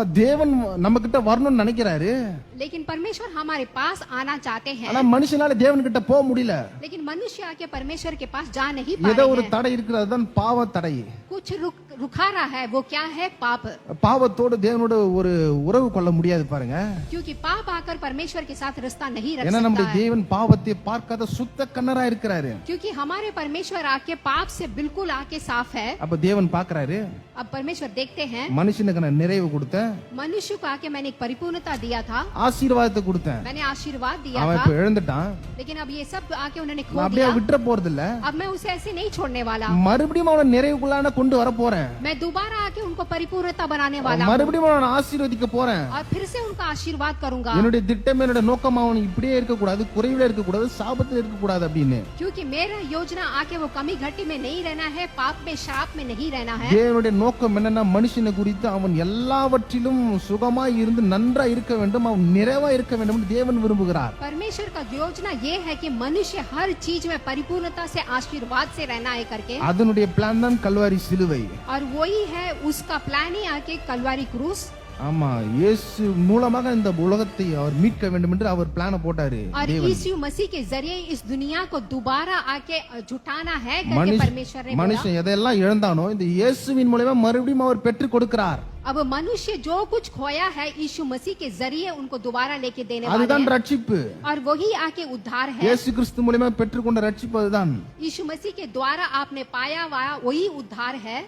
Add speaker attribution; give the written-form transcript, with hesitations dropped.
Speaker 1: ஆமா, தேவன் நம்ம கிட்ட வரணும்னு நினைக்கிறாரு.
Speaker 2: लेकिन परमेश्वर हमारे पास आना चाहते हैं,
Speaker 1: ஆனா மனுஷனால தேவன் கிட்ட போக முடியல.
Speaker 2: लेकिन मनुष्य आके परमेश्वर के पास जा नहीं
Speaker 1: ஏதோ
Speaker 2: पा
Speaker 1: ஒரு
Speaker 2: रहे हैं।
Speaker 1: தடை இருக்கிறது, அதுதான் பாவ தடை.
Speaker 2: कुछ रुखा रहा है, वो क्या है? पाप।
Speaker 1: பாவத்தோடு தேவனோட ஒரு உறவு கொள்ள முடியாது பாருங்க.
Speaker 2: क्योंकि पाप आकर परमेश्वर के साथ रिश्ता नहीं रख
Speaker 1: ஏன்னா
Speaker 2: सकता
Speaker 1: நம்முடைய
Speaker 2: है,
Speaker 1: தேவன் பாவத்தை பார்க்காத சுத்த கண்ணரா இருக்கிறாரு.
Speaker 2: क्योंकि हमारे परमेश्वर आके पाप से बिल्कुल आके साफ है।
Speaker 1: அப்ப தேவன் பார்க்கறாரு,
Speaker 2: अब परमेश्वर देखते हैं,
Speaker 1: மனுஷனுக்கு நான் நிறைவு கொடுத்தேன்,
Speaker 2: मनुष्य को आके मैंने एक परिपूर्णता दिया था,
Speaker 1: ஆசீர்வாதத்தை கொடுத்தேன்.
Speaker 2: मैंने आशीर्वाद दिया
Speaker 1: அவன்
Speaker 2: था,
Speaker 1: இப்ப இழந்துட்டான்.
Speaker 2: लेकिन अब ये सब आके उन्होंने
Speaker 1: நான்
Speaker 2: खो
Speaker 1: அப்படியே
Speaker 2: दिया।
Speaker 1: விட்டுற போறது இல்ல.
Speaker 2: अब मैं उसे ऐसे नहीं छोड़ने वाला,
Speaker 1: மறுபடியும் அவனை நிறைவுக்குள்ளான கொண்டு வர போறேன்.
Speaker 2: मैं दोबारा आके उनको परिपूर्णता बनाने वाला हूं,
Speaker 1: மறுபடியும் அவனை ஆசீர்வதிக்க போறேன்.
Speaker 2: और फिर से उनका आशीर्वाद करूंगा।
Speaker 1: என்னுடைய திட்டம், என்னோட நோக்கம் அவன் இப்படியே இருக்க கூடாது, குறைவில இருக்க கூடாது, சாபத்துல இருக்க கூடாது அப்படின்னு.
Speaker 2: क्योंकि मेरा योजना आके वो कमी घटी में नहीं रहना है, पाप में श्राप में नहीं रहना है।
Speaker 1: தேவனுடைய நோக்கம் என்னன்னா, மனுஷனை குறித்து அவன் எல்லாவற்றிலும் சுகமாய் இருந்து நன்றா இருக்க வேண்டும், அவன் நிறைவா இருக்க வேண்டும் என்று தேவன் விரும்புகிறார்.
Speaker 2: परमेश्वर का योजना ये है कि मनुष्य हर चीज में परिपूर्णता से आशीर्वाद से रहना है करके,
Speaker 1: அதனுடைய பிளான் தான் கல்வாரி சிலுவை.
Speaker 2: और वही है उसका प्लान ही आके कलवारी क्रूस।
Speaker 1: ஆமா, இயேசு மூலமாக இந்த உலகத்தை அவர் மீட்க வேண்டும் என்று அவர் பிளான போட்டாரு
Speaker 2: और
Speaker 1: தேவன்.
Speaker 2: यीशु मसीह के जरिए इस दुनिया को दोबारा आके जुटाना है करके परमेश्वर ने बोला।
Speaker 1: மனுஷன் எதையெல்லாம் இழந்தானோ இந்த இயேசுவின் மூலமா மறுபடியும் அவர் பெற்று கொடுக்கிறார்.
Speaker 2: अब मनुष्य जो कुछ खोया है यीशु मसीह के जरिए उनको दोबारा लेके देने वाले
Speaker 1: அதுதான்
Speaker 2: हैं,
Speaker 1: ரட்சிப்பு.
Speaker 2: और वही आके उद्धार है।
Speaker 1: இயேசு கிறிஸ்து மூலமா பெற்றுக்கொண்ட ரட்சிப்பு அதுதான்.
Speaker 2: यीशु मसीह के द्वारा आपने पाया हुआ वही उद्धार है।